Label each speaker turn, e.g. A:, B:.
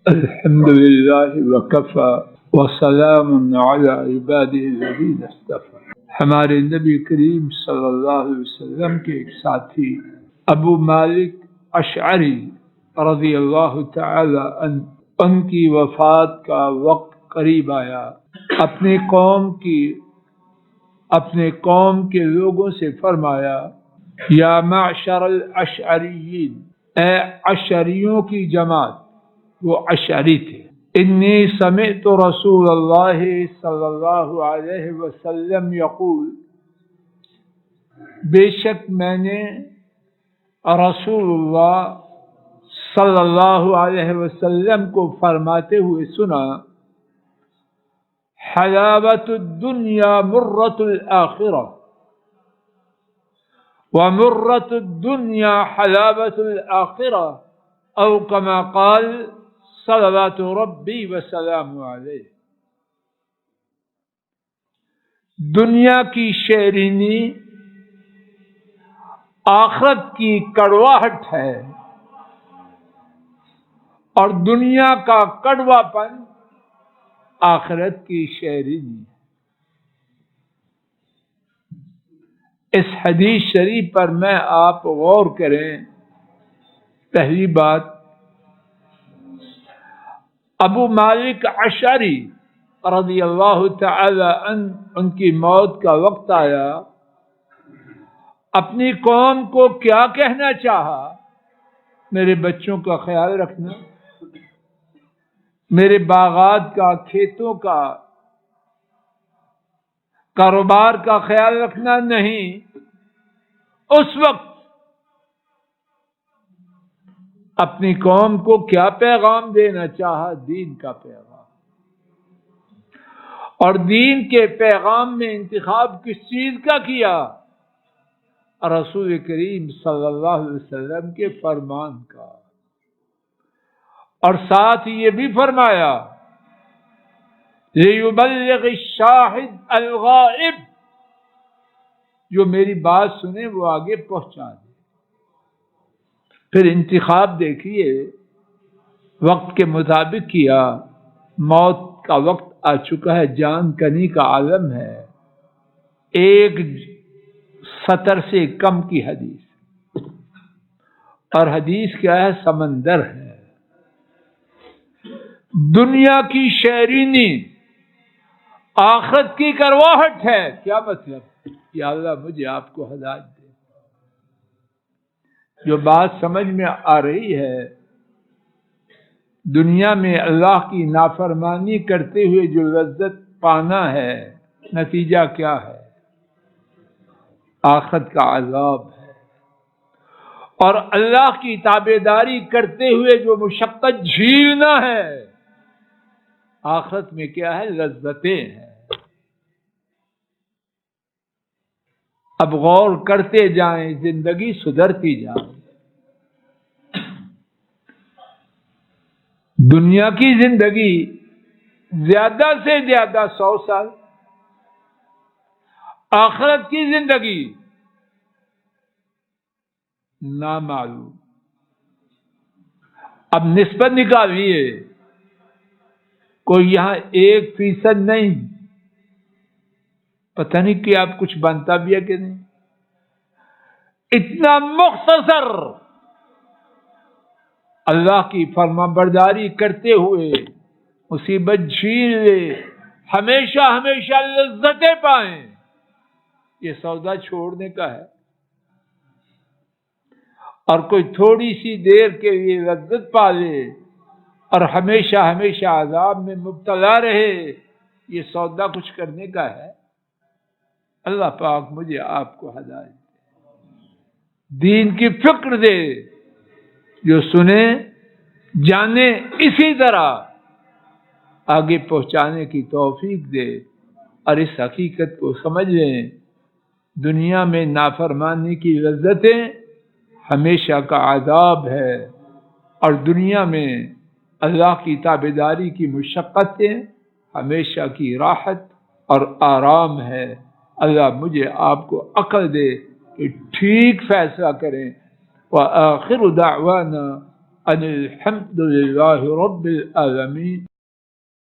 A: الحمد للہ وکفی وسلام علی عبادہ الذین اصطفی۔ ہمارے نبی کریم صلی اللہ علیہ وسلم کے ایک ساتھی ابو مالک اشعری رضی اللہ تعالی عنہ، ان کی وفات کا وقت قریب آیا۔ اپنے قوم کے لوگوں سے فرمایا، یا معشر الاشعریین، اے اشعریوں کی جماعت، وہ اشعری تھے، انی سمعت رسول اللہ صلی اللہ علیہ وسلم یقول، بے شک میں نے رسول اللہ صلی اللہ علیہ وسلم کو فرماتے ہوئے سنا، حلاوت الدنیا مرۃ الآخرہ ومرۃ الدنیا حلاوت الآخرہ، او کما قال صلوات ربی وسلام علیہ۔ دنیا کی شیرینی آخرت کی کڑواہٹ ہے، اور دنیا کا کڑوا پن آخرت کی شیرینی۔ اس حدیث شریف پر میں آپ غور کریں۔ پہلی بات، ابو مالک اشعری رضی اللہ تعالی عنہ، ان کی موت کا وقت آیا، اپنی قوم کو کیا کہنا چاہا؟ میرے بچوں کا خیال رکھنا، میرے باغات کا، کھیتوں کا، کاروبار کا خیال رکھنا نہیں۔ اس وقت اپنی قوم کو کیا پیغام دینا چاہا؟ دین کا پیغام۔ اور دین کے پیغام میں انتخاب کس چیز کا کیا؟ رسول کریم صلی اللہ علیہ وسلم کے فرمان کا۔ اور ساتھ یہ بھی فرمایا، لِيُبَلِّغِ الشَّاهِدُ الْغَائِبَ، جو میری بات سنے وہ آگے پہنچا دے۔ پھر انتخاب دیکھیے، وقت کے مطابق کیا۔ موت کا وقت آ چکا ہے، جان کنی کا عالم ہے، ایک سطر سے کم کی حدیث، اور حدیث کیا ہے؟ سمندر ہے۔ دنیا کی شیرینی آخرت کی کرواہٹ ہے۔ کیا مطلب؟ یا اللہ مجھے آپ کو ہدایت دے۔ جو بات سمجھ میں آ رہی ہے، دنیا میں اللہ کی نافرمانی کرتے ہوئے جو لذت پانا ہے، نتیجہ کیا ہے؟ آخرت کا عذاب ہے۔ اور اللہ کی تابعداری کرتے ہوئے جو مشقت جھیلنا ہے، آخرت میں کیا ہے؟ لذتیں ہیں۔ اب غور کرتے جائیں، زندگی سدھرتی جائے۔ دنیا کی زندگی زیادہ سے زیادہ 100 سال، آخرت کی زندگی نامعلوم۔ اب نسبت نکالیے، کوئی یہاں 1% نہیں، پتہ نہیں کہ آپ کچھ بنتا بھی ہے کہ نہیں۔ اتنا مختصر اللہ کی فرما برداری کرتے ہوئے مصیبت جھیل لے، ہمیشہ ہمیشہ لذتیں پائیں، یہ سودا چھوڑنے کا ہے۔ اور کوئی تھوڑی سی دیر کے لیے لذت پا لے اور ہمیشہ ہمیشہ عذاب میں مبتلا رہے، یہ سودا کچھ کرنے کا ہے؟ اللہ پاک مجھے آپ کو ہدایت دے، دین کی فکر دے، جو سنے جانے اسی طرح آگے پہنچانے کی توفیق دے، اور اس حقیقت کو سمجھ لیں، دنیا میں نافرمانی کی لذتیں ہمیشہ کا عذاب ہے، اور دنیا میں اللہ کی تابعداری کی مشقتیں ہمیشہ کی راحت اور آرام ہے۔ اللہ مجھے آپ کو عقل دے کہ ٹھیک فیصلہ کریں۔ وآخر دعوانا ان الحمد للہ رب العالمین.